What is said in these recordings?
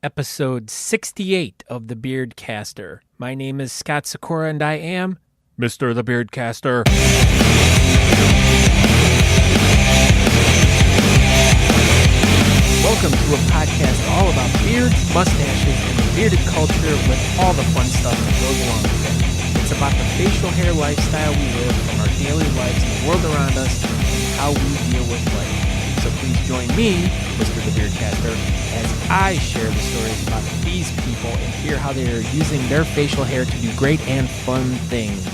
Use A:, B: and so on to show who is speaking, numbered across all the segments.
A: episode 68 of The Beardcaster. My name is Scott Sakura, and I am Mr. The Beardcaster. Welcome to a podcast all about beards, mustaches, and the bearded culture with all the fun stuff that goes along with it. It's about the facial hair lifestyle we live from our daily lives and the world around us and how we deal with life. So please join me, Mr. The Beardcaster, as I share the stories about these people and hear how they are using their facial hair to do great and fun things.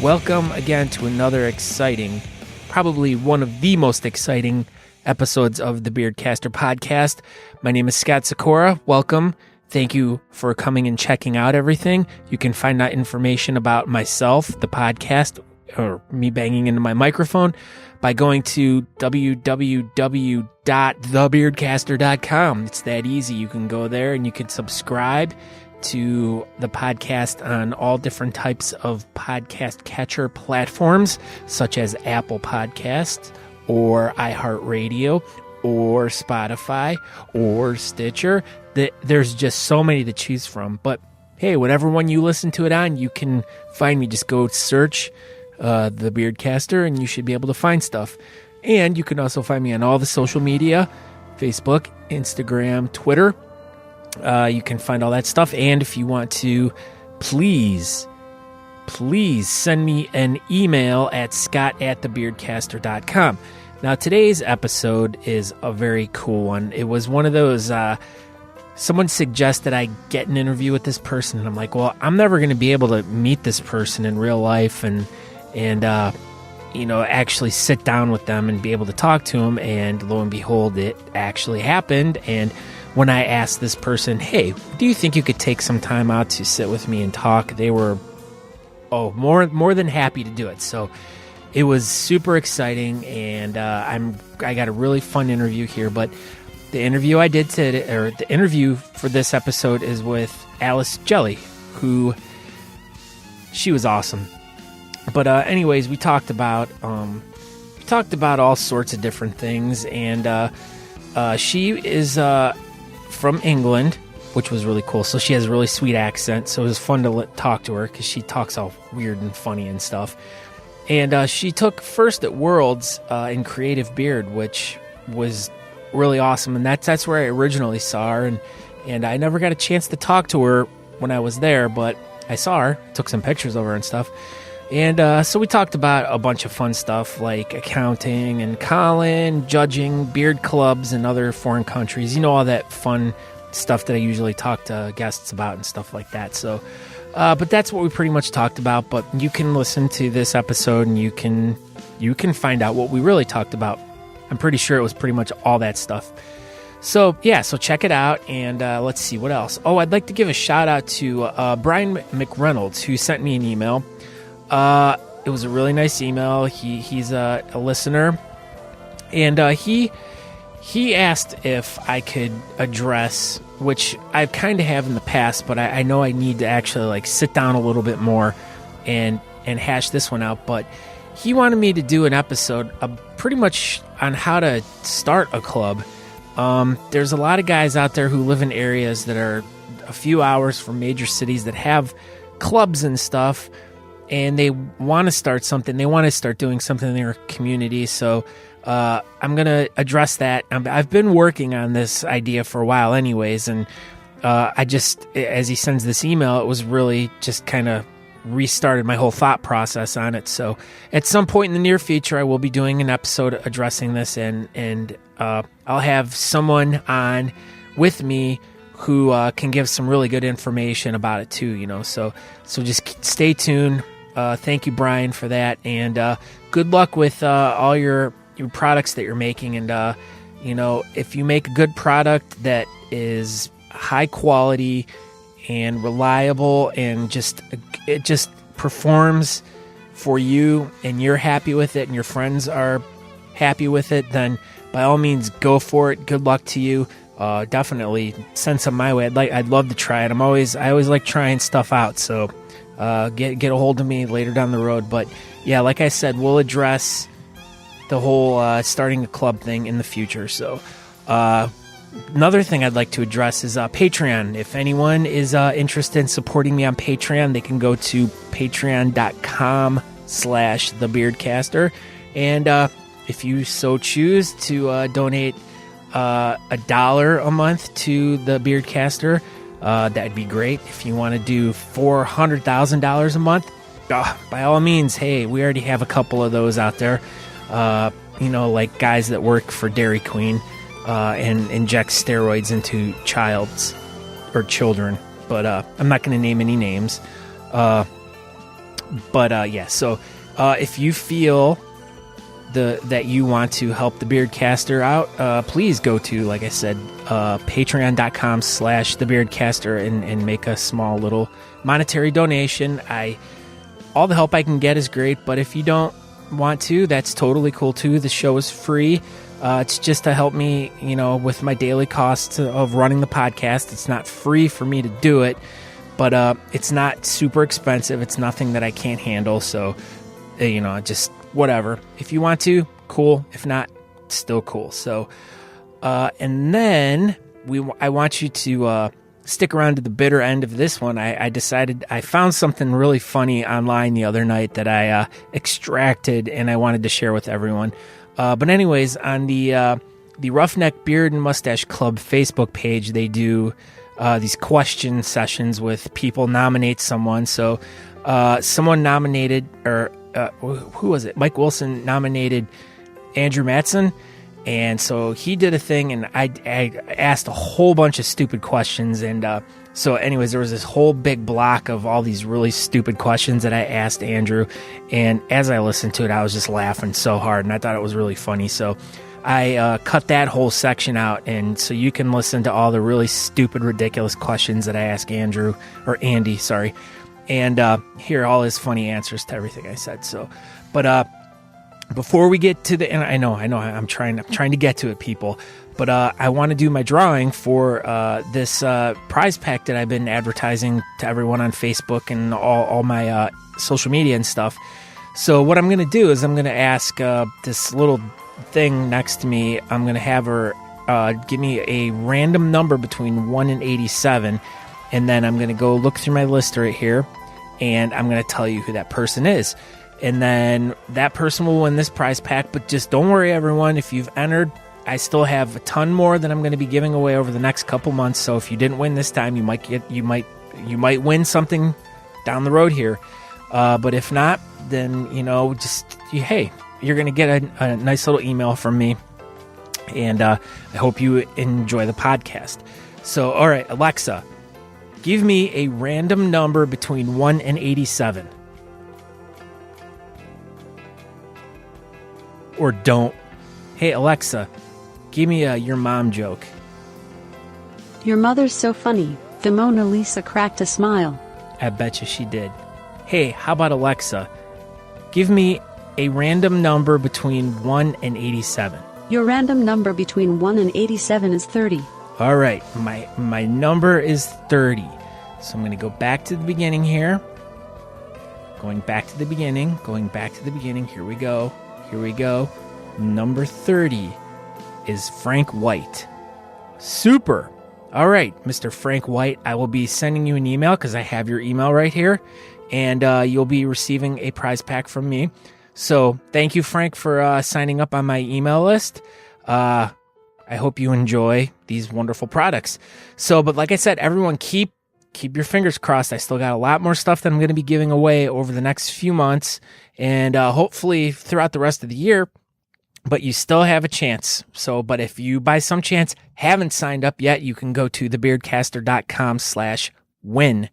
A: Welcome again to another exciting, probably one of the most exciting episodes of the Beardcaster podcast. My name is Scott Sakura. Welcome. Thank you for coming and checking out everything. You can find out information about myself, the podcast, or me banging into my microphone by going to www.thebeardcaster.com. It's that easy. You can go there and you can subscribe to the podcast on all different types of podcast catcher platforms, such as Apple Podcasts, or iHeart Radio, or Spotify, or Stitcher. There's just so many to choose from. But hey, whatever one you listen to it on, you can find me. Just go search The Beardcaster, and you should be able to find stuff. And you can also find me on all the social media, Facebook, Instagram, Twitter. You can find all that stuff. And if you want to, please send me an email at scott@thebeardcaster.com. Now, today's episode is a very cool one. It was one of those, someone suggested I get an interview with this person, and I'm like, well, I'm never going to be able to meet this person in real life and actually sit down with them and be able to talk to them. And lo and behold, it actually happened. And when I asked this person, hey, do you think you could take some time out to sit with me and talk? They were more than happy to do it. So it was super exciting, and I got a really fun interview here. But the interview I did today, or the interview for this episode, is with Alice Jelley, who she was awesome. But anyways, we talked about all sorts of different things, and she is from England, which was really cool. So she has a really sweet accent, so it was fun to talk to her because she talks all weird and funny and stuff. And she took first at Worlds in Creative Beard, which was really awesome. And that's where I originally saw her, and I never got a chance to talk to her when I was there, but I saw her, took some pictures of her and stuff. And so we talked about a bunch of fun stuff like accounting and Colin, judging, beard clubs in other foreign countries. You know, all that fun stuff that I usually talk to guests about and stuff like that. So, but that's what we pretty much talked about. But you can listen to this episode and you can find out what we really talked about. I'm pretty sure it was pretty much all that stuff. So yeah, so check it out, and let's see what else. Oh, I'd like to give a shout out to Brian McReynolds, who sent me an email. It was a really nice email. He's a listener, and he asked if I could address, which I kind of have in the past, but I know I need to actually sit down a little bit more and hash this one out. But he wanted me to do an episode pretty much on how to start a club. There's a lot of guys out there who live in areas that are a few hours from major cities that have clubs and stuff, and they want to start something. They want to start doing something in their community. So I'm going to address that. I've been working on this idea for a while anyways, and as he sends this email, it was really just kind of restarted my whole thought process on it. So at some point in the near future, I will be doing an episode addressing this, and I'll have someone on with me who can give some really good information about it too, so just stay tuned. Thank you, Brian, for that, and good luck with all your products that you're making. And if you make a good product that is high quality and reliable, and it just performs for you, and you're happy with it, and your friends are happy with it, then by all means go for it. Good luck to you. Definitely send some my way. I'd love to try it. I always like trying stuff out. So get a hold of me later down the road. But yeah, like I said, we'll address the whole starting a club thing in the future. So another thing I'd like to address is Patreon. If anyone is interested in supporting me on Patreon, they can go to patreon.com/thebeardcaster. And if you so choose to donate $1 a month to the Beardcaster, that'd be great. If you want to do $400,000 a month, by all means, hey, we already have a couple of those out there. Like guys that work for Dairy Queen and inject steroids into children. But I'm not going to name any names. So if you feel that you want to help the Beardcaster out, please go to, like I said, patreon.com/thebeardcaster and make a small little monetary donation. All the help I can get is great, but if you don't want to, that's totally cool too. The show is free. It's just to help me, with my daily costs of running the podcast. It's not free for me to do it, but it's not super expensive. It's nothing that I can't handle. So, just whatever. If you want to, cool. If not, still cool. So, and then I want you to stick around to the bitter end of this one. I found something really funny online the other night that I extracted and I wanted to share with everyone. But anyways, on the Roughneck Beard and Mustache Club Facebook page, they do these question sessions with people nominate someone. So someone nominated, or who was it? Mike Wilson nominated Andrew Matson. And so he did a thing, and I asked a whole bunch of stupid questions. And so anyways, there was this whole big block of all these really stupid questions that I asked Andrew. And as I listened to it, I was just laughing so hard, and I thought it was really funny. So I cut that whole section out, and so you can listen to all the really stupid, ridiculous questions that I asked Andy, and hear all his funny answers to everything I said. So, but before we get to and I know, I'm trying to get to it, people, but I want to do my drawing for this prize pack that I've been advertising to everyone on Facebook and all my social media and stuff. So what I'm going to do is I'm going to ask this little thing next to me. I'm going to have her give me a random number between 1 and 87, and then I'm going to go look through my list right here, and I'm going to tell you who that person is. And then that person will win this prize pack. But just don't worry, everyone. If you've entered, I still have a ton more that I'm going to be giving away over the next couple months. So if you didn't win this time, you might win something down the road here. But if not, then hey, you're going to get a nice little email from me. And I hope you enjoy the podcast. So, all right, Alexa, give me a random number between 1 and 87. Or don't. Hey, Alexa, give me your mom joke.
B: Your mother's so funny. The Mona Lisa cracked a smile.
A: I betcha she did. Hey, how about Alexa? Give me a random number between 1 and 87.
B: Your random number between 1 and 87 is 30.
A: All right, my number is 30. So I'm going to go back to the beginning here. Going back to the beginning. Here we go. Number 30 is Frank White. Super. All right, Mr. Frank White, I will be sending you an email because I have your email right here, and you'll be receiving a prize pack from me. So thank you, Frank, for signing up on my email list. I hope you enjoy these wonderful products. So, but like I said, everyone keep your fingers crossed. I still got a lot more stuff that I'm going to be giving away over the next few months, and hopefully throughout the rest of the year. But you still have a chance. So, but if you by some chance haven't signed up yet, you can go to thebeardcaster.com/win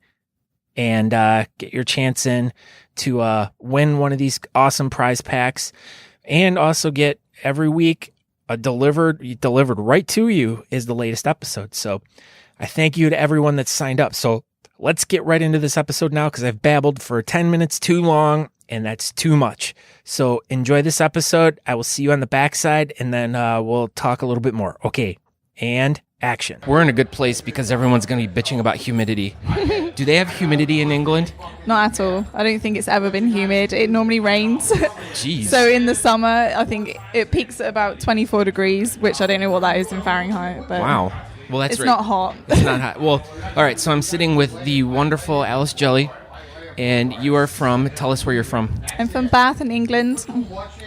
A: and get your chance in to win one of these awesome prize packs, and also get every week delivered right to you is the latest episode. So I thank you to everyone that's signed up. So let's get right into this episode now, because I've babbled for 10 minutes too long, and that's too much. So enjoy this episode. I will see you on the backside, and then we'll talk a little bit more. Okay, and action. We're in a good place because everyone's going to be bitching about humidity. Do they have humidity in England?
C: Not at all. I don't think it's ever been humid. It normally rains.
A: Jeez.
C: So in the summer, I think it peaks at about 24 degrees, which I don't know what that is in Fahrenheit. But
A: wow. Well, that's
C: it's not hot.
A: It's not hot. Well, all right. So I'm sitting with the wonderful Alice Jelley, and you are from. Tell us where you're from.
C: I'm from Bath in England.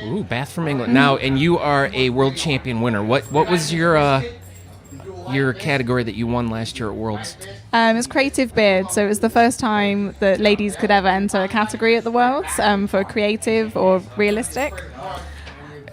A: Ooh, Bath from England. Now, and you are a world champion winner. What was your category that you won last year at Worlds?
C: It's creative beard, so it was the first time that ladies could ever enter a category at the Worlds for creative or realistic.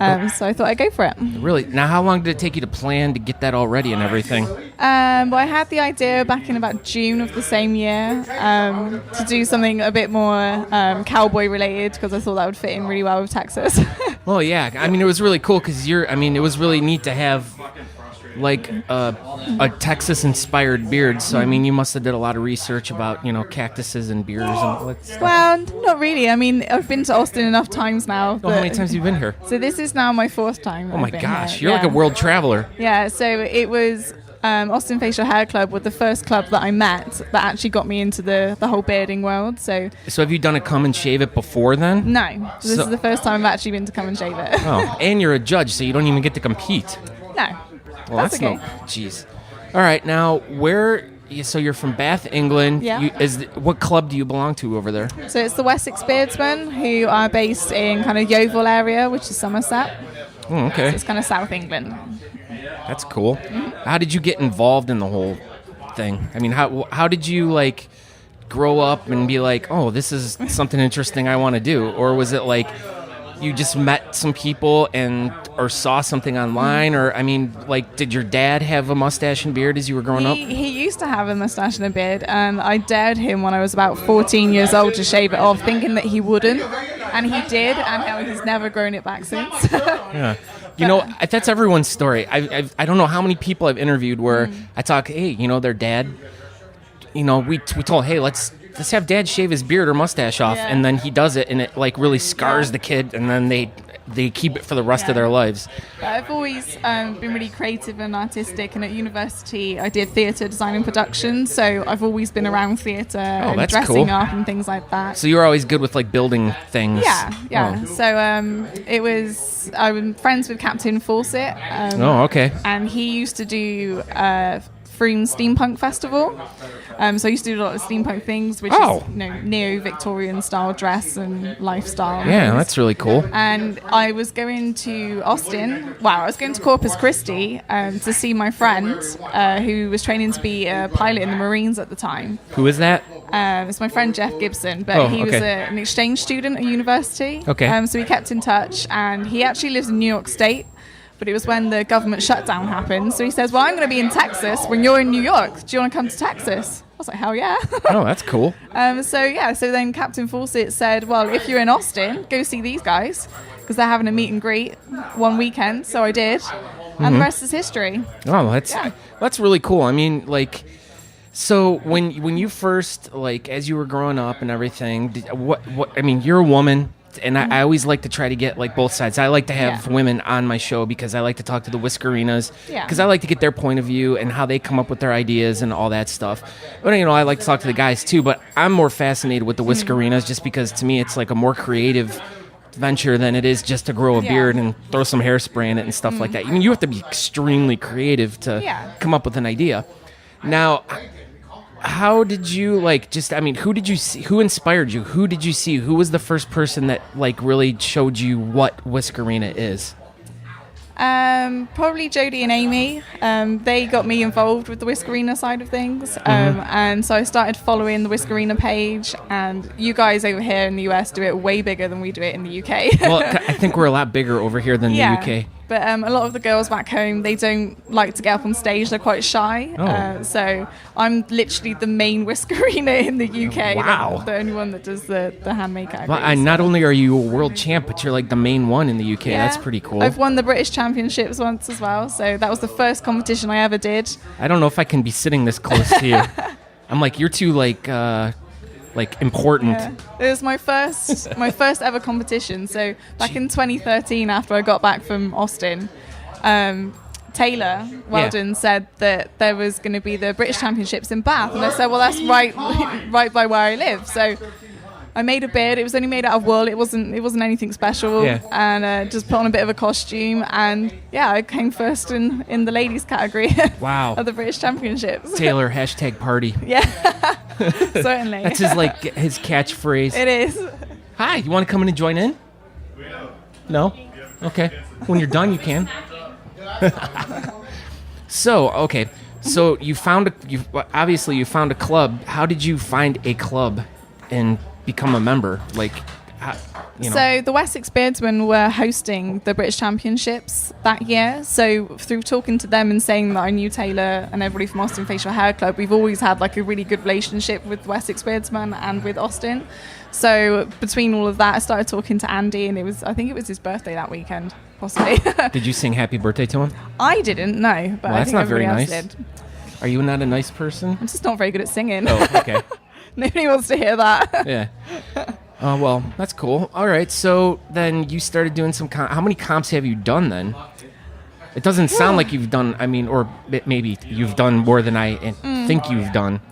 C: So I thought I'd go for it.
A: Really? Now, how long did it take you to plan to get that all ready and everything?
C: Well, I had the idea back in about June of the same year to do something a bit more cowboy related because I thought that would fit in really well with Texas.
A: Well, yeah. I mean, it was really cool because it was really neat to have like a Texas-inspired beard. So, I mean, you must have did a lot of research about, cactuses and beers and all that stuff.
C: Well, not really. I mean, I've been to Austin enough times now.
A: Oh, how many times have you been here?
C: So this is now my 4th time.
A: Oh, my gosh. You're like a world traveler.
C: Yeah, so it was Austin Facial Hair Club was the first club that I met that actually got me into the whole bearding world. So
A: have you done a come and shave it before then?
C: No. This is the first time I've actually been to come and shave it.
A: Oh, and you're a judge, so you don't even get to compete.
C: No.
A: Well, that's okay. Jeez. All right, now so you're from Bath, England.
C: Yeah.
A: What club do you belong to over there?
C: So it's the Wessex Beardsman, who are based in kind of Yeovil area, which is Somerset.
A: Oh, okay.
C: So it's kind of South England.
A: That's cool. How did you get involved in the whole thing? I mean, how did you grow up and be like, oh, this is something interesting I want to do? Or was it like you just met some people or saw something online? Or, I mean, did your dad have a mustache and beard as you were growing up?
C: He used to have a mustache and a beard, and I dared him when I was about 14 years old to shave it off, thinking that he wouldn't. And he did, and now he's never grown it back since.
A: Yeah. That's everyone's story. I don't know how many people I've interviewed where I talk, hey, their dad, we told, hey, let's have dad shave his beard or mustache off, and then he does it, and it really scars the kid, and then they keep it for the rest of their lives.
C: I've always been really creative and artistic, and at university I did theatre design and production, so I've always been around theatre and dressing up and things like that.
A: So you were always good with building things?
C: Yeah. Oh. So I'm friends with Captain Fawcett.
A: Okay.
C: And he used to do Froome Steampunk Festival. So I used to do a lot of steampunk things, which is neo-Victorian style dress and lifestyle.
A: Yeah, that's really cool.
C: And I was going to Austin. I was going to Corpus Christi to see my friend who was training to be a pilot in the Marines at the time.
A: Who is that?
C: It's my friend Jeff Gibson, but he was an exchange student at university.
A: Okay.
C: So we kept in touch, and he actually lives in New York State. But it was when the government shutdown happened. So he says, well, I'm going to be in Texas when you're in New York. Do you want to come to Texas? I was like, hell yeah.
A: Oh, that's cool.
C: So then Captain Fawcett said, well, if you're in Austin, go see these guys because they're having a meet and greet one weekend. So I did. And the rest is history. Oh,
A: that's really cool. I mean, so when you first, as you were growing up and everything, you're a woman. And I always like to try to get both sides. I like to have women on my show because I like to talk to the Whiskerinas because I like to get their point of view and how they come up with their ideas and all that stuff. But I like to talk to the guys too. But I'm more fascinated with the Whiskerinas just because to me it's a more creative venture than it is just to grow a beard and throw some hairspray in it and stuff like that. I mean, you have to be extremely creative to come up with an idea. Now, how did you who did you see? Who inspired you? Who did you see? Who was the first person that really showed you what Whiskerina is?
C: Probably Jody and Amy. They got me involved with the Whiskerina side of things. And so I started following the Whiskerina page, and you guys over here in the US do it way bigger than we do it in the UK.
A: Well, I think we're a lot bigger over here than the UK.
C: But a lot of the girls back home, they don't like to get up on stage. They're quite shy. So I'm literally the main Whiskerina in the UK.
A: Wow.
C: The only one that does the handmade category.
A: Well, not only are you a world champ, but you're the main one in the UK. Yeah. That's pretty cool.
C: I've won the British Championships once as well. So that was the first competition I ever did.
A: I don't know if I can be sitting this close to you. I'm you're too important.
C: Yeah. It was my first ever competition. So back in 2013, after I got back from Austin, Taylor Weldon said that there was going to be the British Championships in Bath, and I said, well, that's right by where I live. So I made a beard. It was only made out of wool. It wasn't anything special.
A: Yeah.
C: And just put on a bit of a costume, and I came first in the ladies category.
A: Wow.
C: Of the British Championships.
A: Taylor #party.
C: Yeah. Certainly.
A: That's his catchphrase.
C: It is.
A: Hi, you want to come in and join in? No? Okay. When you're done, you can. So you found a club. How did you find a club and become a member?
C: So the Wessex Beardsman were hosting the British Championships that year. So through talking to them and saying that I knew Taylor and everybody from Austin Facial Hair Club, we've always had like a really good relationship with Wessex Beardsman and with Austin. So between all of that, I started talking to Andy, and I think it was his birthday that weekend, possibly.
A: Did you sing happy birthday to him?
C: I didn't, no, but I think everybody else did.
A: Are you not a nice person?
C: I'm just not very good at singing.
A: Oh, okay.
C: Nobody wants to hear that.
A: Yeah. Oh, well, that's cool. All right, so then you started doing some how many comps have you done then? It doesn't sound like you've done, or maybe you've done more than I think you've done.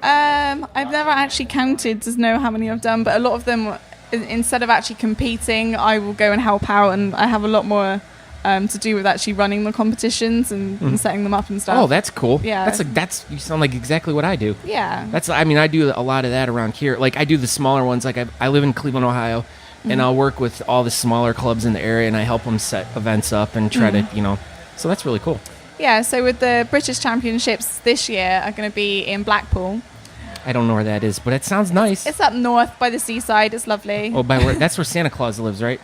C: I've never actually counted to know how many I've done, but a lot of them, instead of actually competing, I will go and help out, and I have a lot more to do with actually running the competitions and setting them up and stuff.
A: Oh, that's cool.
C: Yeah.
A: You sound like exactly what I do.
C: Yeah.
A: I do a lot of that around here. Like, I do the smaller ones. Like, I live in Cleveland, Ohio, and I'll work with all the smaller clubs in the area, and I help them set events up and try to, so that's really cool.
C: Yeah, so with the British Championships this year are going to be in Blackpool.
A: I don't know where that is, but it sounds nice.
C: It's up north by the seaside. It's lovely.
A: Oh, that's where Santa Claus lives, right?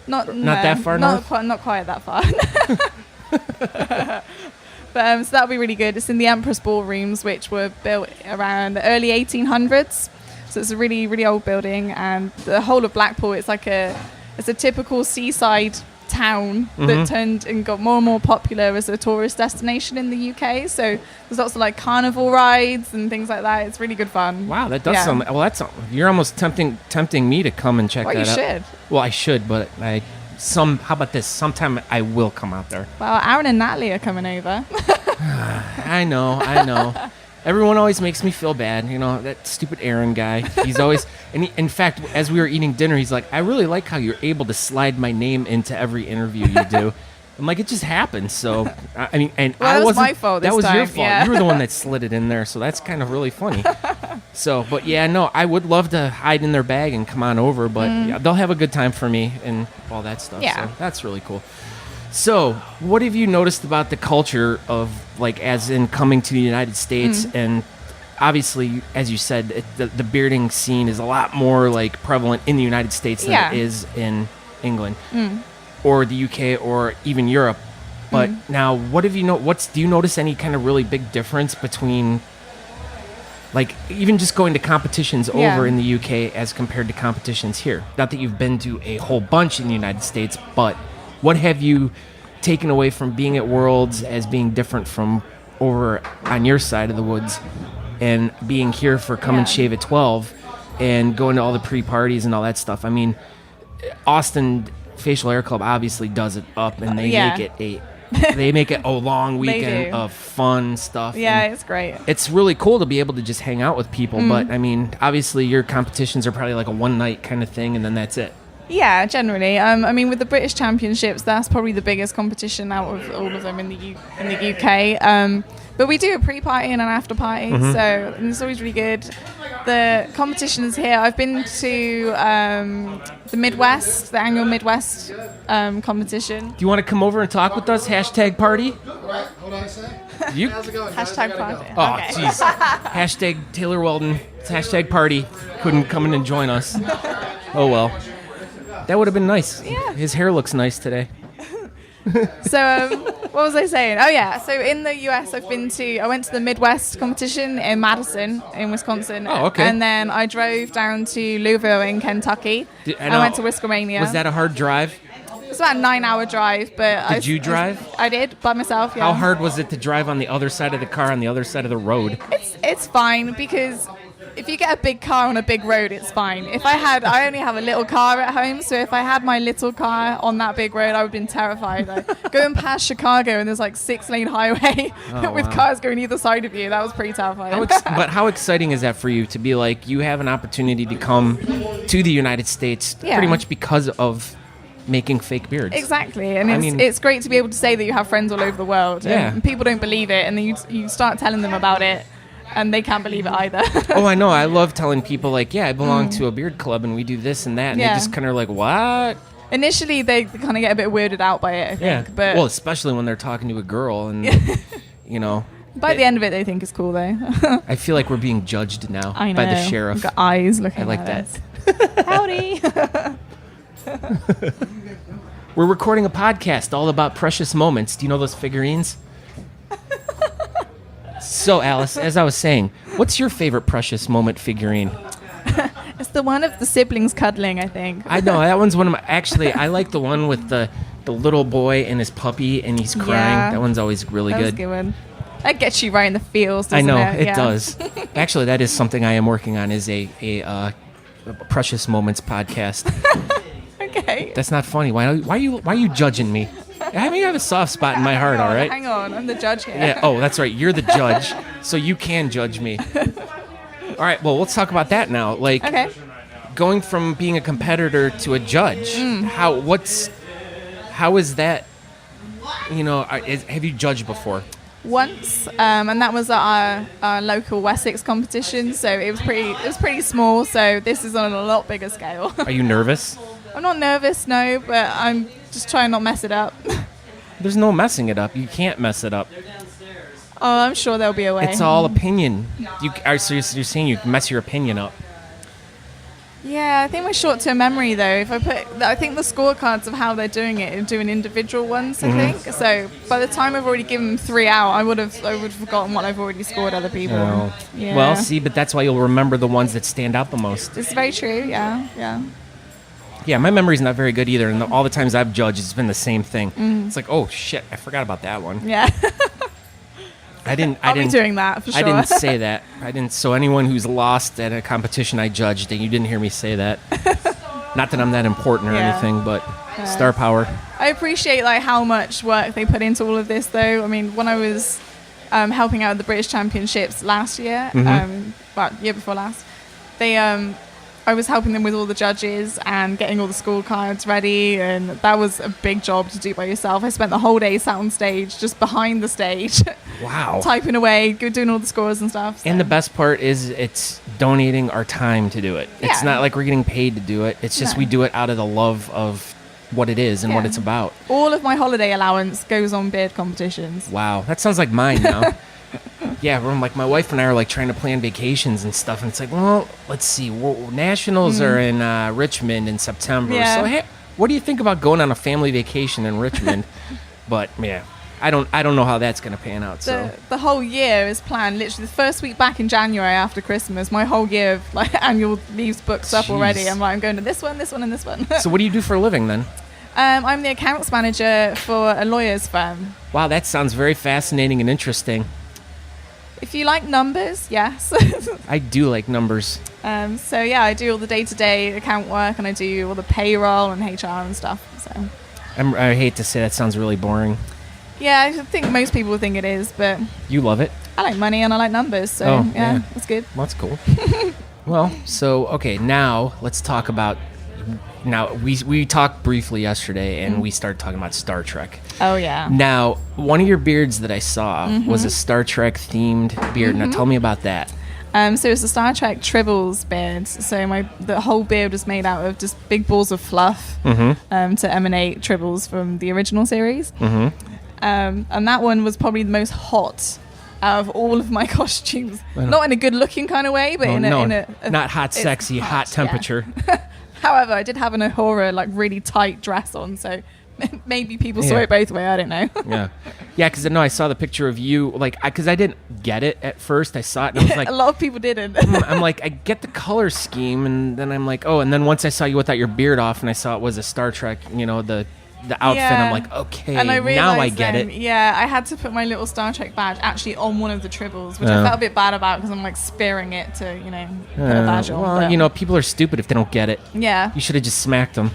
C: Not
A: that far north?
C: Not quite that far. But so that'll be really good. It's in the Empress Ballrooms, which were built around the early 1800s. So it's a really, really old building, and the whole of Blackpool, it's a typical seaside town that turned and got more and more popular as a tourist destination in the UK. So there's lots of like carnival rides and things like that. It's really good fun.
A: Wow, that does sound. Well, you're almost tempting me to come and check that out.
C: You should.
A: Well, I should, but how about this? Sometime I will come out there.
C: Well, Aaron and Natalie are coming over.
A: I know. Everyone always makes me feel bad. That stupid Aaron guy. He's always, and in fact, as we were eating dinner, he's like, I really like how you're able to slide my name into every interview you do. I'm like, it just happens. So, that
C: was my fault this time.
A: That was your fault.
C: Yeah.
A: You were the one that slid it in there, so that's kind of really funny. So, but yeah, no, I would love to hide in their bag and come on over, but they'll have a good time for me and all that stuff.
C: Yeah.
A: So that's really cool. So, what have you noticed about the culture of, as in coming to the United States? And obviously, as you said, the bearding scene is a lot more, prevalent in the United States than it is in England or the UK or even Europe. But now, what have you do you notice any kind of really big difference between, even just going to competitions over in the UK as compared to competitions here? Not that you've been to a whole bunch in the United States, but what have you taken away from being at Worlds as being different from over on your side of the woods and being here for Come and Shave at 12 and going to all the pre-parties and all that stuff? I mean, Austin Facial Hair Club obviously does it up, and they make it a long weekend of fun stuff.
C: Yeah, it's great.
A: It's really cool to be able to just hang out with people, but I mean, obviously your competitions are probably like a one-night kind of thing, and then that's it.
C: Yeah, generally. With the British Championships, that's probably the biggest competition out of all of them in the UK. But we do a pre-party and an after-party, so it's always really good. The competitions here, I've been to the Midwest, the annual Midwest competition.
A: Do you want to come over and talk with us? #party?
D: Hold on a sec.
A: How's
D: it going?
C: #party.
A: Oh, jeez. #Taylor Weldon. #party. Couldn't come in and join us. Oh, well. That would have been nice.
C: Yeah.
A: His hair looks nice today.
C: So, what was I saying? Oh, yeah. So, in the US, I went to the Midwest competition in Madison, in Wisconsin.
A: Oh, okay.
C: And then I drove down to Louisville in Kentucky. I went to Whiskermania.
A: Was that a hard drive?
C: It's about a 9-hour drive, but
A: Did you drive?
C: I did, by myself, yeah.
A: How hard was it to drive on the other side of the car, on the other side of the road?
C: It's fine, because if you get a big car on a big road, it's fine. I only have a little car at home, so if I had my little car on that big road, I would have been terrified. Like, going past Chicago and there's like 6-lane highway with cars going either side of you. That was pretty terrifying.
A: But how exciting is that for you to be like, you have an opportunity to come to the United States pretty much because of making fake beards?
C: Exactly, and it's great to be able to say that you have friends all over the world.
A: Yeah.
C: And people don't believe it, and then you start telling them about it, and they can't believe it either.
A: Oh, I know. I love telling people, like, yeah, I belong to a beard club, and we do this and that, and they just kind of like, what?
C: Initially, they kind of get a bit weirded out by it, I think. But
A: well, especially when they're talking to a girl, and, you know.
C: By the end of it, they think it's cool, though.
A: I feel like we're being judged now
C: by
A: the sheriff.
C: We've got eyes looking
A: I like
C: at
A: that.
C: us. Howdy.
A: We're recording a podcast all about precious moments. Do you know those figurines? So, Alice, as I was saying, what's your favorite precious moment figurine?
C: It's the one of the siblings cuddling, I think.
A: I know, that one's one of my... Actually, I like the one with the little boy and his puppy, and he's crying.
C: Yeah.
A: That one's always really good.
C: That's a good one. That gets you right in the feels, doesn't it?
A: I know, it does. Actually, that is something I am working on, is a precious moments podcast.
C: Okay.
A: That's not funny. Why are you judging me? I mean, you have a soft spot in my heart, all right?
C: Hang on, I'm the judge here.
A: Yeah. Oh, that's right. You're the judge, so you can judge me. All right. Well, let's talk about that now. Like, going from being a competitor to a judge. How is that? You know, have you judged before?
C: Once, and that was at our local Wessex competition. So it was pretty small. So this is on a lot bigger scale.
A: Are you nervous?
C: I'm not nervous, no, but I'm just trying not to mess it up.
A: There's no messing it up. You can't mess it up.
C: Oh, I'm sure there'll be a way.
A: It's all opinion. So you're saying you can mess your opinion up.
C: Yeah, I think my short-term memory, though, I think the scorecards of how they're doing it, doing individual ones, I think. So by the time I've already given them 3 out, I would have forgotten what I've already scored other people.
A: Oh.
C: Yeah.
A: Well, see, but that's why you'll remember the ones that stand out the most.
C: It's very true, yeah.
A: Yeah, my memory's not very good either, and all the times I've judged, it's been the same thing. It's like, oh shit, I forgot about that one.
C: Yeah.
A: I didn't
C: be doing that for sure.
A: I didn't say that. So anyone who's lost at a competition I judged, and you didn't hear me say that. Not that I'm that important or anything, but star power.
C: I appreciate like how much work they put into all of this, though. I mean, when I was helping out at the British Championships last year, year before last, I was helping them with all the judges and getting all the scorecards ready, and that was a big job to do by yourself. I spent the whole day sat on stage, just behind the stage.
A: Wow.
C: Typing away, doing all the scores and stuff. So.
A: And the best part is it's donating our time to do it. It's not like we're getting paid to do it. It's just we do it out of the love of what it is and what it's about.
C: All of my holiday allowance goes on beard competitions.
A: Wow. That sounds like mine now. Yeah, we're like, my wife and I are like trying to plan vacations and stuff, and it's like, well, let's see, nationals are in Richmond in September.
C: Yeah.
A: So hey, what do you think about going on a family vacation in Richmond? But yeah, I don't know how that's going to pan out. So
C: the whole year is planned. Literally, the first week back in January after Christmas, my whole year of like annual leaves booked up already. I'm like, I'm going to this one, and this one.
A: So what do you do for a living then?
C: I'm the accounts manager for a lawyer's firm.
A: Wow, that sounds very fascinating and interesting.
C: If you like numbers, yes.
A: I do like numbers.
C: So yeah, I do all the day-to-day account work, and I do all the payroll and HR and stuff. So
A: I hate to say that sounds really boring.
C: Yeah, I think most people think it is, but
A: you love it.
C: I like money and I like numbers, so yeah, that's good.
A: Well, that's cool. Well, so okay, now let's talk about. Now, we talked briefly yesterday, and we started talking about Star Trek.
C: Oh, yeah.
A: Now, one of your beards that I saw was a Star Trek-themed beard. Now, tell me about that.
C: So it's a Star Trek Tribbles beard. So the whole beard was made out of just big balls of fluff to emanate Tribbles from the original series. And that one was probably the most hot out of all of my costumes. Not in a good-looking kind of way, but in a
A: not hot, sexy, hot temperature.
C: Yeah. However, I did have an Ahura, like, really tight dress on, so maybe people saw it both ways. I don't know. Yeah, because I saw the picture of you, like, because I didn't get it at first. I saw it, and I was like... A lot of people didn't.
A: I'm like, I get the color scheme, and then I'm like, oh, and then once I saw you without your beard off, and I saw it was a Star Trek, the the outfit.
C: Yeah.
A: I'm like, okay,
C: And I
A: now I
C: realised
A: get
C: then,
A: it.
C: Yeah, I had to put my little Star Trek badge actually on one of the tribbles, which I felt a bit bad about because I'm like sparing it to, put a badge on.
A: Well,
C: but
A: people are stupid if they don't get it.
C: yeah,
A: You should have just smacked them.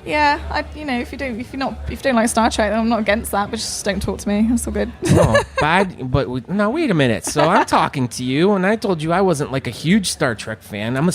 C: yeah. If you don't like Star Trek, then I'm not against that, but just don't talk to me. That's all good.
A: Oh, now wait a minute. So I'm talking to you, and I told you I wasn't like a huge Star Trek fan. I'm the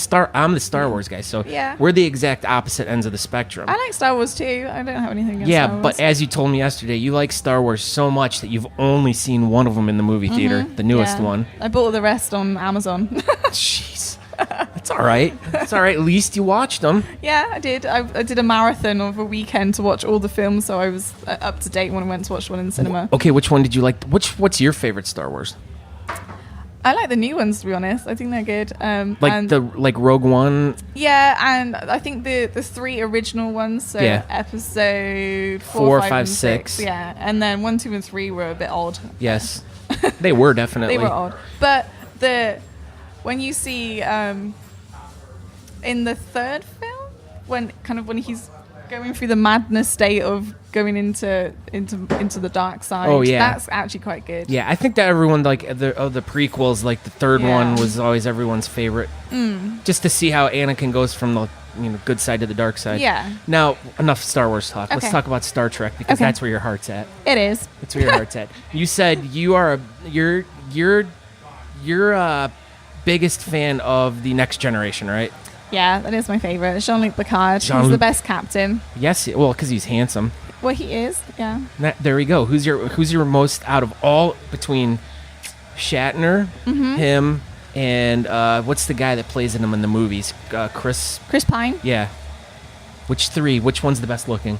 A: Star Wars guy. So
C: Yeah.
A: we're the exact opposite ends of the spectrum.
C: I like Star Wars too. I don't have anything against
A: Yeah,
C: Star Wars.
A: but as you told me yesterday, you like Star Wars so much that you've only seen one of them in the movie theater, the newest
C: Yeah.
A: one.
C: I bought the rest on Amazon.
A: Jeez. That's all right. That's all right. At least you watched them.
C: Yeah, I did. I did a marathon of a weekend to watch all the films, so I was up to date when I went to watch one in the cinema.
A: Okay, which one did you like? What's your favorite Star Wars?
C: I like the new ones, to be honest. I think they're good.
A: Like Rogue One.
C: Yeah, and I think the three original ones, so
A: Yeah.
C: episode
A: 4,
C: 5,
A: 5,
C: and
A: 6.
C: Yeah, and then 1, 2, and 3 were a bit odd.
A: Yes, they were definitely.
C: They were odd. But when you see in the third film, when he's going through the madness state of going into the dark side,
A: Oh, yeah.
C: that's actually quite good.
A: Yeah, I think that everyone of the prequels, like the third
C: Yeah.
A: one was always everyone's favorite. Just to see how Anakin goes from the good side to the dark side.
C: Yeah.
A: Now, enough Star Wars talk. Let's
C: Okay.
A: talk about Star Trek because
C: Okay.
A: that's where your heart's at.
C: It is.
A: That's where your heart's at. You said you're a biggest fan of the Next Generation, right?
C: Yeah, that is my favorite. Jean-Luc Picard. He's
A: Jean-Luc-
C: the best captain.
A: Yes. Well, because he's handsome.
C: Well, he is. Yeah.
A: There we go. Who's your most out of all between Shatner, him, and what's the guy that plays in them in the movies? Chris.
C: Chris Pine.
A: Yeah. Which three? Which one's the best looking?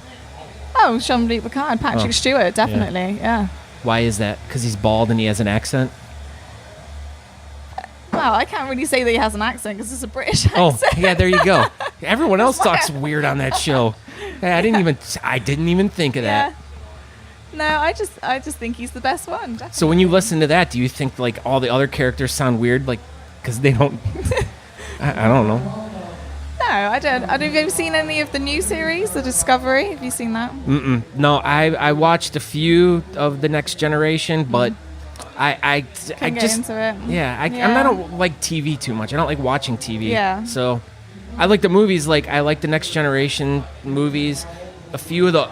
C: Oh, Jean-Luc Picard. Patrick
A: Oh,
C: Stewart, definitely. Yeah.
A: Why is that? Because he's bald and he has an accent.
C: Well, I can't really say that he has an accent because it's a British
A: Oh,
C: accent.
A: yeah. There you go. Everyone else talks weird on that show. Hey, I didn't even think of that.
C: Yeah. No, I just think he's the best one. Definitely.
A: So when you listen to that, do you think like all the other characters sound weird, like because they don't? I don't know.
C: No, I don't. Have you ever seen any of the new series, The Discovery? Have you seen that?
A: No, I watched a few of the Next Generation, but I
C: Can't get into it.
A: Yeah, I don't like TV too much. I don't like watching TV.
C: Yeah.
A: So I like the movies. Like I like the Next Generation movies. A few of the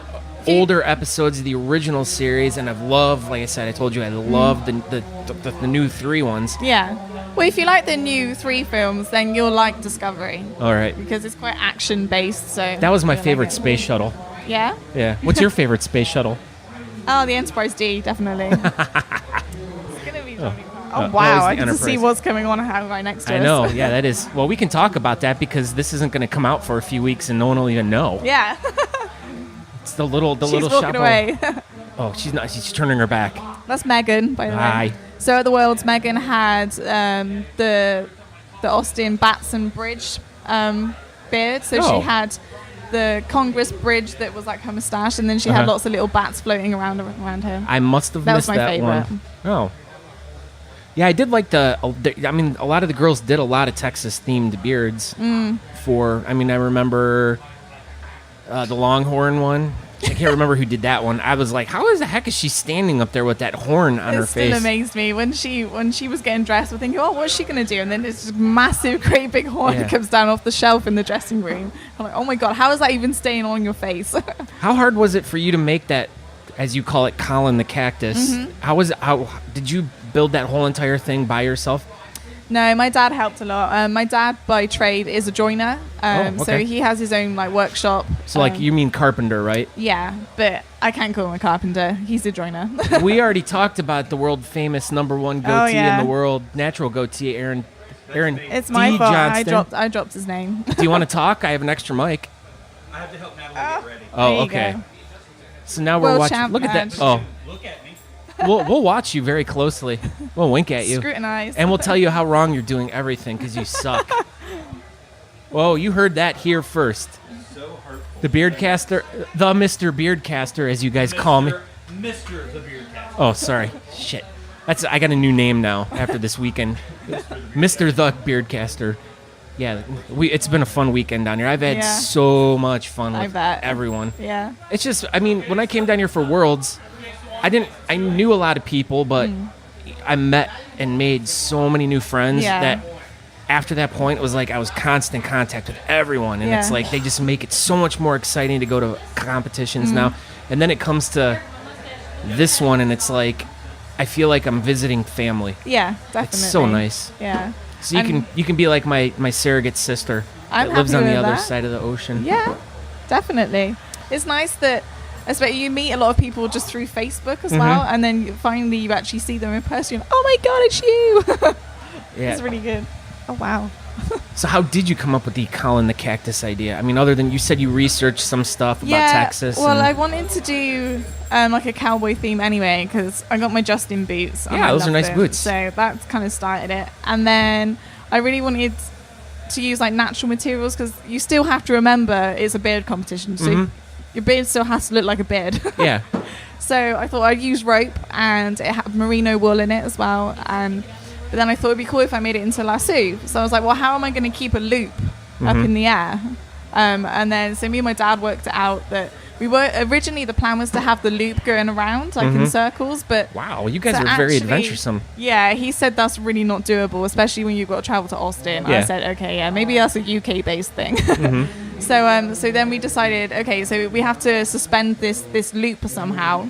A: older episodes of the original series, and I've loved. Like I said, I told you I love the new 3 ones.
C: Yeah. Well, if you like the new 3 films, then you'll like Discovery
A: All right.
C: because it's quite action based. So
A: That was my
C: you'll
A: favorite
C: like it.
A: space shuttle.
C: Yeah.
A: Yeah. What's your favorite space shuttle?
C: Oh, the Enterprise D, definitely. It's gonna be.
A: no,
C: Oh
A: it's
C: wow!
A: the
C: I get to see
A: Enterprise.
C: what's going on right next to
A: I
C: us.
A: know. Yeah, that is. Well, we can talk about that because this isn't going to come out for a few weeks, and no one will even know.
C: Yeah.
A: It's the little
C: She's
A: little
C: walking
A: shuttle.
C: away.
A: Oh, she's not. She's turning her back.
C: That's Megan, by the
A: Hi.
C: way. So at the Worlds, Megan had the Austin Batson Bridge beard. So
A: Oh.
C: she had the Congress Bridge that was like her moustache, and then she had
A: Uh-huh.
C: lots of little bats floating around her.
A: I must have
C: That
A: missed
C: was my
A: that
C: favorite.
A: one. Oh. Yeah, I did like I mean, a lot of the girls did a lot of Texas-themed beards. I remember the Longhorn one. I can't remember who did that one. I was like, how the heck is she standing up there with that horn on her
C: It still
A: face?
C: amazed me when she was getting dressed. We're thinking, oh, what's she gonna do? And then this massive, great big horn
A: Yeah.
C: comes down off the shelf in the dressing room. I'm like, oh my god, how is that even staying on your face?
A: How hard was it for you to make that, as you call it, Colin the Cactus? How did you build that whole entire thing by yourself?
C: No, my dad helped a lot. My dad, by trade, is a joiner,
A: Oh,
C: so
A: okay.
C: he has his own like workshop.
A: So, you mean carpenter, right?
C: Yeah, but I can't call him a carpenter. He's a joiner.
A: We already talked about the world famous #1 goatee
C: yeah.
A: in the world, natural goatee, Aaron.
C: It's my
A: D.
C: fault.
A: Johnston.
C: I dropped his name.
A: Do you want to talk? I have an extra mic.
D: I have to help Natalie get ready.
A: Oh,
C: There you
A: okay.
C: go.
A: So now we're
C: World
A: watching.
C: champ
A: Look at that.
C: match.
A: Oh,
D: Look at me.
A: we'll watch you very closely. We'll wink at you,
C: Scrutinized.
A: and we'll tell you how wrong you're doing everything because you suck. Whoa, you heard that here first.
D: So hurtful.
A: The Beardcaster, the Mr. Beardcaster, as you guys call me.
D: Mr. the Beard Cat.
A: Oh, sorry. Shit. I got a new name now after this weekend. Mr. the Beardcaster. Yeah, it's been a fun weekend down here. I've had so much fun with everyone.
C: Yeah.
A: It's just, I mean, when I came down here for Worlds, I knew a lot of people, but I met and made so many new friends that after that point, it was like I was constant contact with everyone. And it's like they just make it so much more exciting to go to competitions now. And then it comes to this one, and it's like I feel like I'm visiting family.
C: Yeah, definitely.
A: It's so nice.
C: Yeah.
A: So you can be like my surrogate sister that lives on the other side of the ocean.
C: Yeah, definitely. It's nice that especially you meet a lot of people just through Facebook as well, and then finally you actually see them in person. Oh my God, it's you!
A: Yeah,
C: it's really good. Oh wow.
A: So how did you come up with the Colin the Cactus idea? I mean, other than you said you researched some stuff about Texas.
C: Well, I wanted to do like a cowboy theme anyway because I got my Justin boots.
A: Yeah, those are nice boots.
C: So that kind of started it. And then I really wanted to use like natural materials because you still have to remember it's a beard competition. So your beard still has to look like a beard.
A: Yeah.
C: So I thought I'd use rope and it had merino wool in it as well. But then I thought it'd be cool if I made it into lasso. So I was like, well, how am I going to keep a loop up in the air? And then, so me and my dad worked it out that we were, originally the plan was to have the loop going around, like in circles, but...
A: Wow, you guys are very adventuresome.
C: Yeah, he said that's really not doable, especially when you've got to travel to Austin. Yeah. I said, okay, yeah, maybe that's a UK-based thing. So then we decided, okay, so we have to suspend this loop somehow.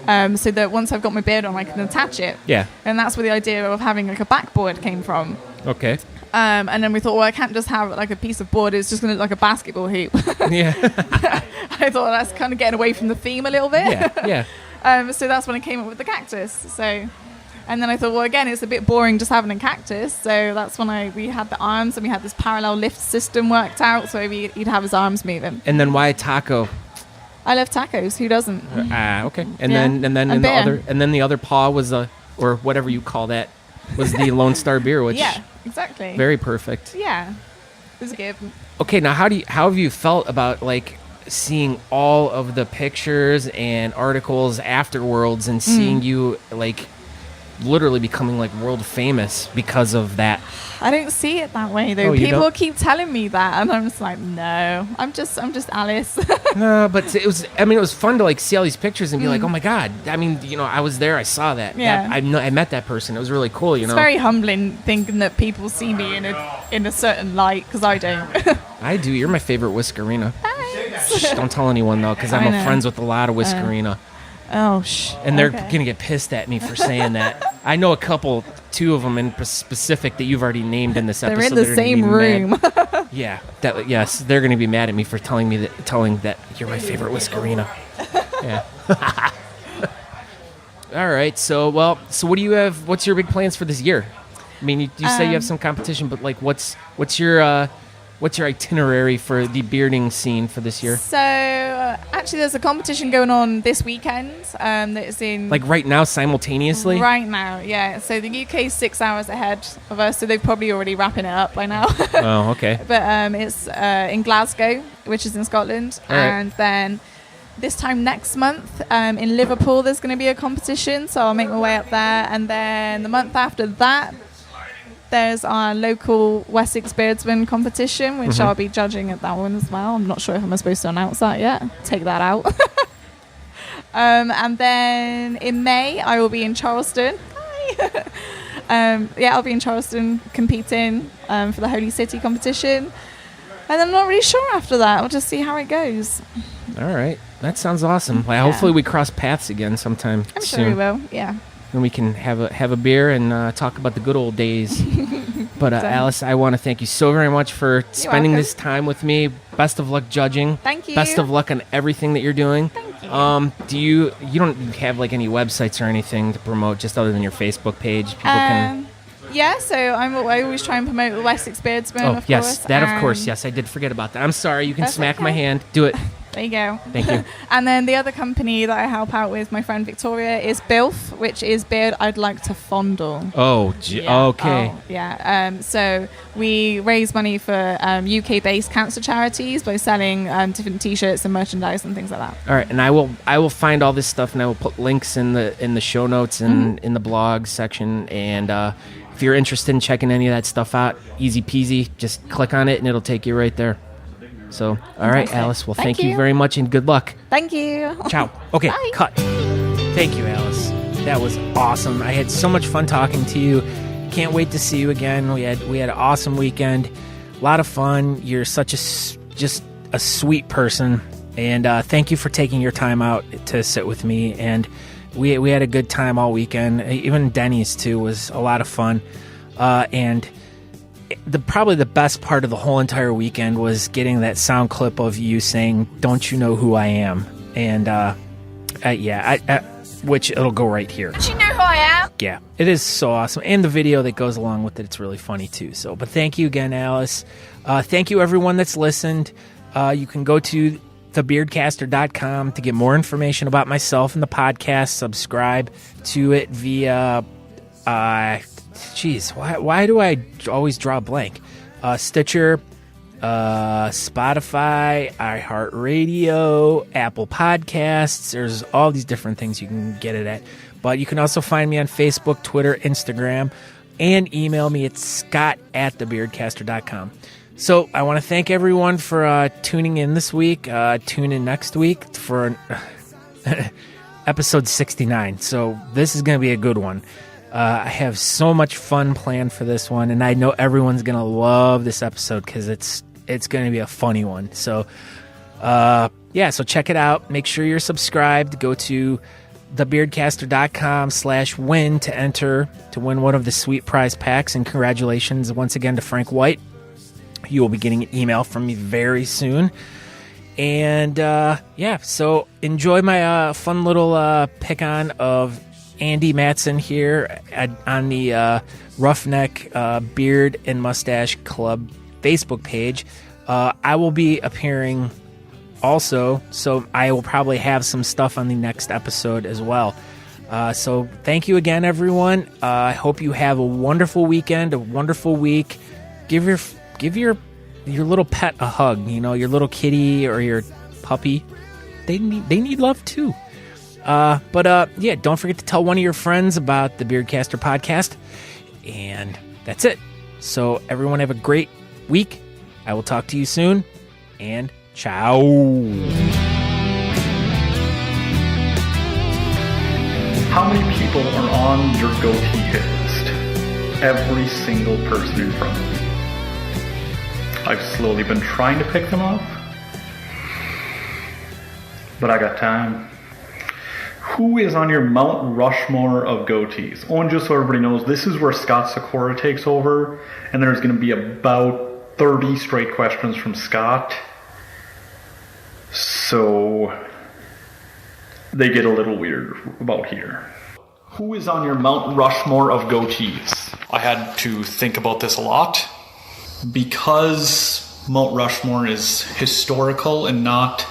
C: So that once I've got my beard on, I can attach it. Yeah. And that's where the idea of having like a backboard came from.
A: Okay.
C: And then we thought, well, I can't just have like a piece of board. It's just going to look like a basketball hoop.
A: Yeah.
C: I thought that's kind of getting away from the theme a little bit.
A: Yeah.
C: So that's when I came up with the cactus. So, and then I thought, well, again, it's a bit boring just having a cactus. So that's when we had the arms and we had this parallel lift system worked out. So he'd have his arms moving.
A: And then why taco?
C: I love tacos. Who doesn't?
A: Okay. And then the other paw was or whatever you call that, was the Lone Star beer, which
C: exactly.
A: Very perfect.
C: Yeah. It was good.
A: Okay, now how have you felt about like seeing all of the pictures and articles after Worlds and seeing you like literally becoming like world famous because of that?
C: I don't see it that way though. People keep telling me that and I'm just like, no, I'm just Alice.
A: No, but it was fun to like see all these pictures and be like, oh my God, I mean, I was there, I saw that.
C: Yeah.
A: I met that person. It was really cool,
C: It's very humbling thinking that people see me in a certain light because I don't.
A: I do. You're my favorite Whiskerina.
C: Thanks.
A: Don't tell anyone though, because I'm friends with a lot of Whiskerina. And they're gonna get pissed at me for saying that. I know two of them in specific that you've already named in this episode.
C: They're in the same room.
A: Yeah, yes, they're gonna be mad at me for telling that you're my favorite Whiskerina. Yeah. All right, so what do you have? What's your big plans for this year? I mean, you say you have some competition, but like, what's your itinerary for the bearding scene for this year?
C: So, actually, there's a competition going on this weekend that's in...
A: Like right now, simultaneously?
C: Right now, yeah. So the UK is 6 hours ahead of us, so they're probably already wrapping it up by now.
A: Oh, okay.
C: But it's in Glasgow, which is in Scotland.
A: All right.
C: And then this time next month in Liverpool, there's going to be a competition, so I'll make my way up there. And then the month after that, there's our local Wessex Beardsman competition, which I'll be judging at that one as well. I'm not sure if I'm supposed to announce that yet. Take that out. And then in May, I will be in Charleston. Hi. I'll be in Charleston competing for the Holy City competition. And I'm not really sure after that. We'll just see how it goes.
A: All right. That sounds awesome. Well, hopefully we cross paths again sometime soon.
C: I'm sure we will, yeah.
A: And we can have a beer and talk about the good old days. But Alice, I want to thank you so very much for spending this time with me. Best of luck judging.
C: Thank you.
A: Best of luck on everything that you're doing.
C: Thank you.
A: You don't have like any websites or anything to promote, just other than your Facebook page? People can.
C: Yeah, so I always try and promote the Wessex Beardsman.
A: Oh, yes, of course. Yes, I did forget about that. I'm sorry. You can smack my hand. Do it.
C: There you go.
A: Thank you.
C: And then the other company that I help out with, my friend Victoria, is B.I.L.F, which is Beard I'd Like to Fondle.
A: Oh, okay.
C: Oh, yeah. So we raise money for UK-based cancer charities by selling different T-shirts and merchandise and things like that.
A: All right, and I will find all this stuff, and I will put links in the show notes and in the blog section, and if you're interested in checking any of that stuff out, easy peasy, just click on it and it'll take you right there. So, all right, Alice. Well, thank you very much and good luck.
C: Thank you.
A: Ciao. Okay,
C: Bye.
A: cut. Thank you, Alice. That was awesome. I had so much fun talking to you. Can't wait to see you again. We had an awesome weekend. A lot of fun. You're such just a sweet person. And thank you for taking your time out to sit with me. And we had a good time all weekend. Even Denny's, too, was a lot of fun. And probably the best part of the whole entire weekend was getting that sound clip of you saying, "Don't you know who I am?" And which it'll go right here.
E: Don't you know who I am?
A: Yeah, it is so awesome. And the video that goes along with it, it's really funny too. So, but thank you again, Alice. Thank you everyone that's listened. You can go to thebeardcaster.com to get more information about myself and the podcast. Subscribe to it via why do I always draw a blank? Stitcher, Spotify, iHeart Radio, Apple Podcasts. There's all these different things you can get it at. But you can also find me on Facebook, Twitter, Instagram, and email me at scott@thebeardcaster.com. So I want to thank everyone for tuning in this week. Tune in next week for episode 69. So this is going to be a good one. I have so much fun planned for this one, and I know everyone's going to love this episode because it's going to be a funny one. So, so check it out. Make sure you're subscribed. Go to thebeardcaster.com/win to enter to win one of the sweet prize packs. And congratulations once again to Frank White. You will be getting an email from me very soon. And, so enjoy my fun little pick-on of Andy Matson here on the Roughneck Beard and Mustache Club Facebook page. I will be appearing also, so I will probably have some stuff on the next episode as well. So thank you again, everyone. I hope you have a wonderful weekend, a wonderful week. Give your little pet a hug. You know, your little kitty or your puppy. They need love too. Don't forget to tell one of your friends about the Beardcaster podcast. And that's it. So everyone have a great week. I will talk to you soon. And ciao.
F: How many people are on your goatee hit list? Every single person in front of me. I've slowly been trying to pick them up, but I got time. Who is on your Mount Rushmore of goatees? Oh, and just so everybody knows, this is where Scott Sakura takes over, and there's going to be about 30 straight questions from Scott. So they get a little weird about here. Who is on your Mount Rushmore of goatees? I had to think about this a lot. Because Mount Rushmore is historical and not...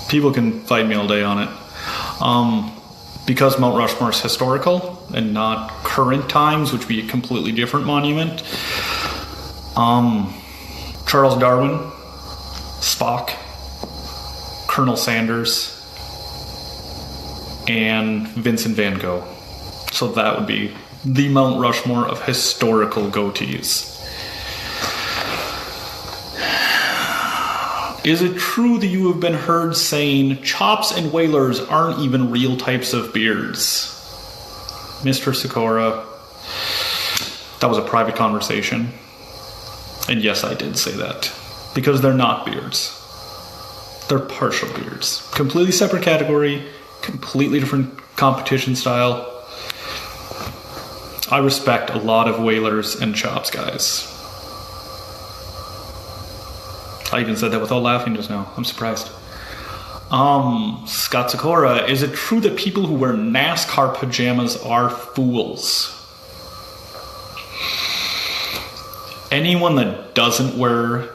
F: People can fight me all day on it. Because Mount Rushmore is historical and not current times, which would be a completely different monument. Charles Darwin, Spock, Colonel Sanders, and Vincent van Gogh. So that would be the Mount Rushmore of historical goatees. Is it true that you have been heard saying chops and whalers aren't even real types of beards? Mr. Sakura, that was a private conversation. And yes, I did say that. Because they're not beards. They're partial beards. Completely separate category, completely different competition style. I respect a lot of whalers and chops guys. I even said that without laughing just now. I'm surprised. Scott Sakura, is it true that people who wear NASCAR pajamas are fools? Anyone that doesn't wear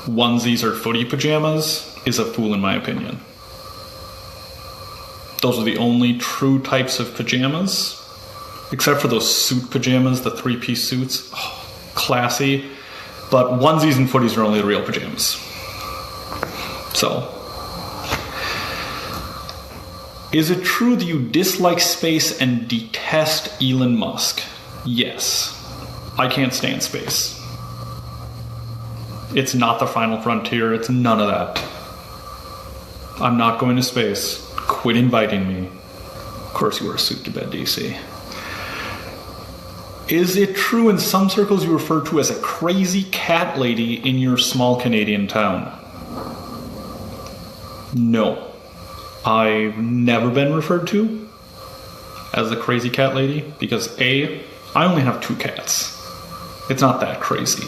F: onesies or footy pajamas is a fool in my opinion. Those are the only true types of pajamas. Except for those suit pajamas, the 3-piece suits. Oh, classy. But onesies and footies are only the real pajamas. So. Is it true that you dislike space and detest Elon Musk? Yes. I can't stand space. It's not the final frontier. It's none of that. I'm not going to space. Quit inviting me. Of course you wear a suit to bed, DC. Is it true in some circles you refer to as a crazy cat lady in your small Canadian town? No. I've never been referred to as a crazy cat lady because A, I only have 2 cats. It's not that crazy.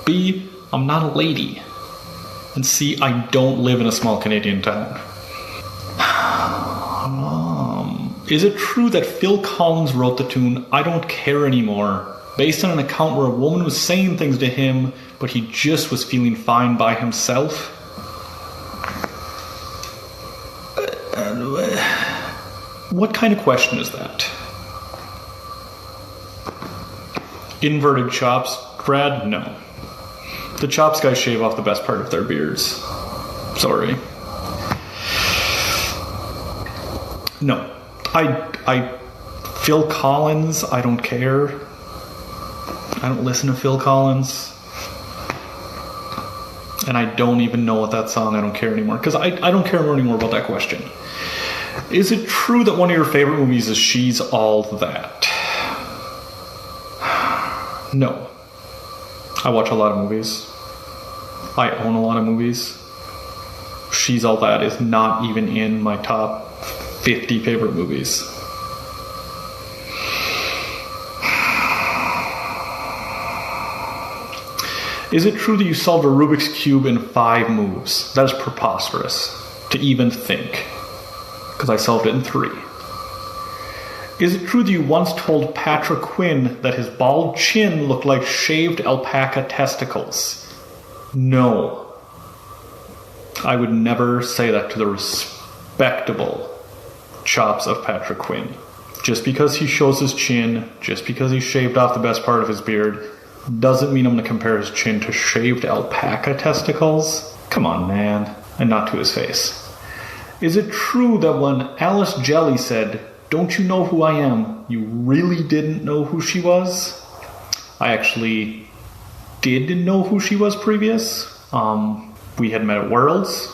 F: B, I'm not a lady. And C, I don't live in a small Canadian town. Is it true that Phil Collins wrote the tune I Don't Care Anymore based on an account where a woman was saying things to him, but he just was feeling fine by himself? What kind of question is that? Inverted chops, Brad? No. The chops guys shave off the best part of their beards. Sorry. No. Phil Collins, I don't care. I don't listen to Phil Collins. And I don't even know what that song I Don't Care Anymore, because I don't care anymore about that question. Is it true that one of your favorite movies is She's All That? No. I watch a lot of movies. I own a lot of movies. She's All That is not even in my top 50 favorite movies. Is it true that you solved a Rubik's Cube in 5 moves? That is preposterous to even think, because I solved it in 3. Is it true that you once told Patrick Quinn that his bald chin looked like shaved alpaca testicles? No. I would never say that to the respectable chops of Patrick Quinn. Just because he shows his chin, just because he shaved off the best part of his beard, doesn't mean I'm going to compare his chin to shaved alpaca testicles. Come on, man. And not to his face. Is it true that when Alice Jelley said, "Don't you know who I am?" you really didn't know who she was? I actually did know who she was previous. We had met at Worlds.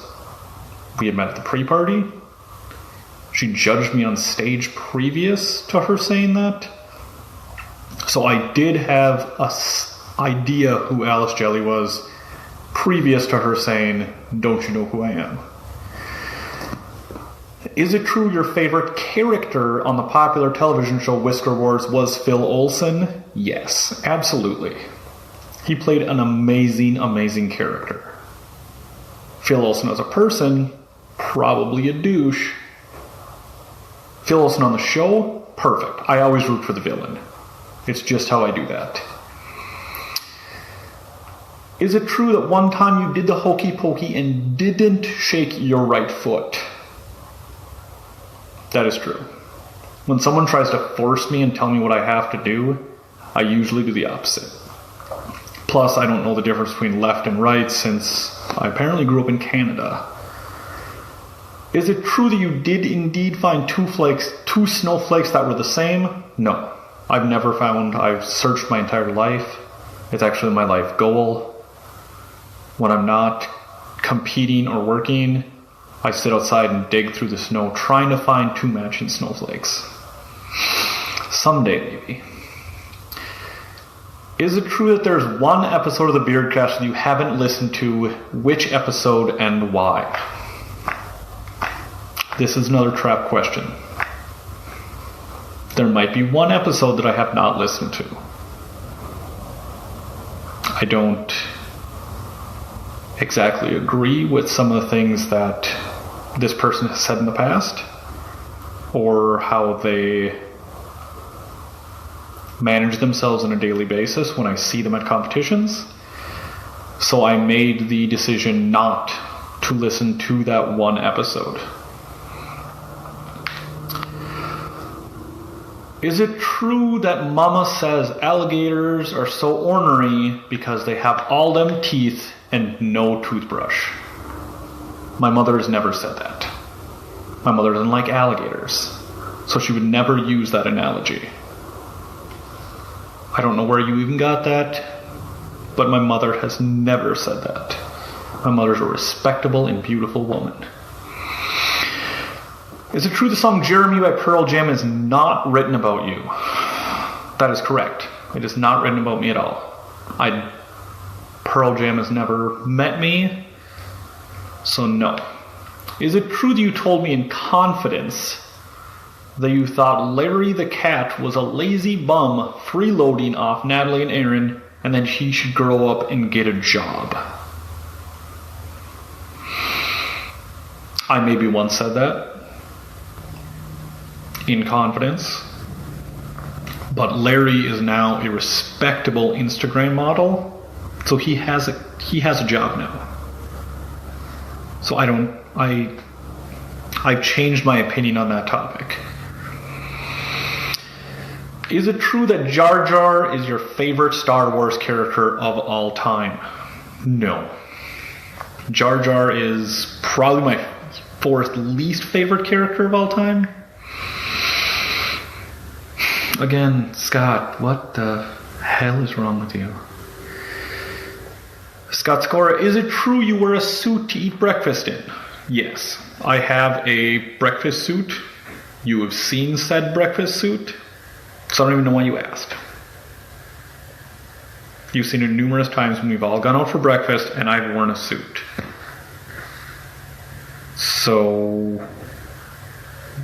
F: We had met at the pre-party. She judged me on stage previous to her saying that. So I did have an idea who Alice Jelley was previous to her saying, "Don't you know who I am?" Is it true your favorite character on the popular television show Whisker Wars was Phil Olsen? Yes, absolutely. He played an amazing, amazing character. Phil Olsen as a person, probably a douche. Phil Olsen on the show, perfect. I always root for the villain. It's just how I do that. Is it true that one time you did the hokey pokey and didn't shake your right foot? That is true. When someone tries to force me and tell me what I have to do, I usually do the opposite. Plus, I don't know the difference between left and right since I apparently grew up in Canada. Is it true that you did indeed find 2 snowflakes that were the same? No. I've searched my entire life. It's actually my life goal. When I'm not competing or working, I sit outside and dig through the snow trying to find 2 matching snowflakes. Someday, maybe. Is it true that there's one episode of the Beardcast that you haven't listened to? Which episode and why? This is another trap question. There might be one episode that I have not listened to. I don't exactly agree with some of the things that this person has said in the past, or how they manage themselves on a daily basis when I see them at competitions. So I made the decision not to listen to that one episode. Is it true that Mama says alligators are so ornery because they have all them teeth and no toothbrush? My mother has never said that. My mother doesn't like alligators, so she would never use that analogy. I don't know where you even got that, but my mother has never said that. My mother's a respectable and beautiful woman. Is it true the song Jeremy by Pearl Jam is not written about you? That is correct. It is not written about me at all. Pearl Jam has never met me, so no. Is it true that you told me in confidence that you thought Larry the cat was a lazy bum freeloading off Natalie and Aaron, and then he should grow up and get a job? I maybe once said that in confidence, but Larry is now a respectable Instagram model, so he has a job now. So I've changed my opinion on that topic. Is it true that Jar Jar is your favorite Star Wars character of all time? No. Jar Jar is probably my fourth least favorite character of all time. Again, Scott, what the hell is wrong with you? Scott Scora, is it true you wear a suit to eat breakfast in? Yes, I have a breakfast suit. You have seen said breakfast suit, so I don't even know why you asked. You've seen it numerous times when we've all gone out for breakfast and I've worn a suit. So,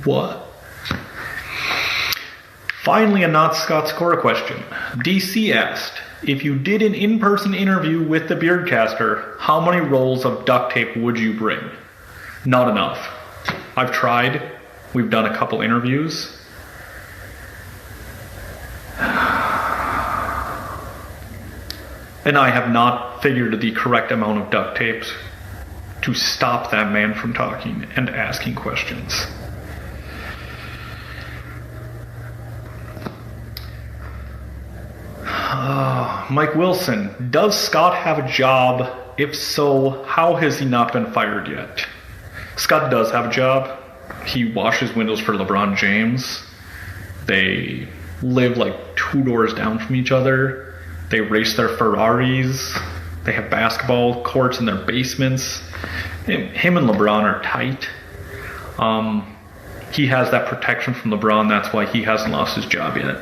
F: what? Finally, a not Scott Scora question. DC asked, if you did an in-person interview with the Beardcaster, how many rolls of duct tape would you bring? Not enough. I've tried. We've done a couple interviews. And I have not figured the correct amount of duct tapes to stop that man from talking and asking questions. Mike Wilson, does Scott have a job? If so, how has he not been fired yet? Scott does have a job. He washes windows for LeBron James. They live like 2 doors down from each other. They race their Ferraris. They have basketball courts in their basements. Him and LeBron are tight. He has that protection from LeBron. That's why he hasn't lost his job yet.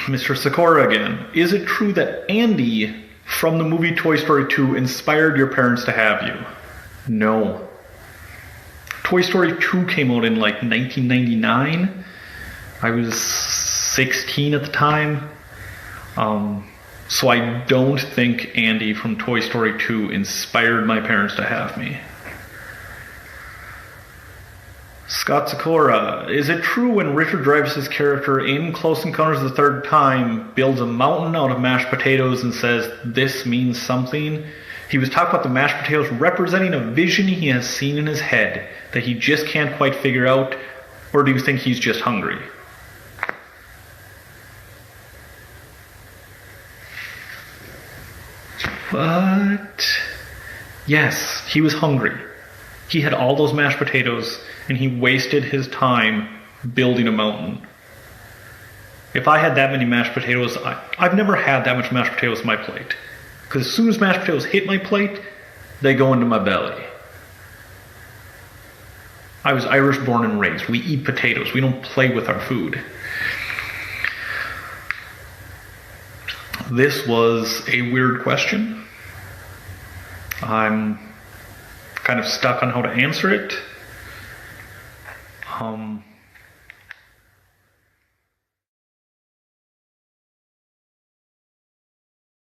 F: Mr. Sikora again. Is it true that Andy from the movie Toy Story 2 inspired your parents to have you? No. Toy Story 2 came out in like 1999. I was 16 at the time. So I don't think Andy from Toy Story 2 inspired my parents to have me. Scott Sikora, is it true when Richard Dreyfuss's character in Close Encounters of the Third Kind builds a mountain out of mashed potatoes and says, this means something? He was talking about the mashed potatoes representing a vision he has seen in his head that he just can't quite figure out, or do you think he's just hungry? But yes, he was hungry. He had all those mashed potatoes and he wasted his time building a mountain. If I had that many mashed potatoes, I've never had that much mashed potatoes on my plate. Because as soon as mashed potatoes hit my plate, they go into my belly. I was Irish born and raised. We eat potatoes. We don't play with our food. This was a weird question. I'm kind of stuck on how to answer it.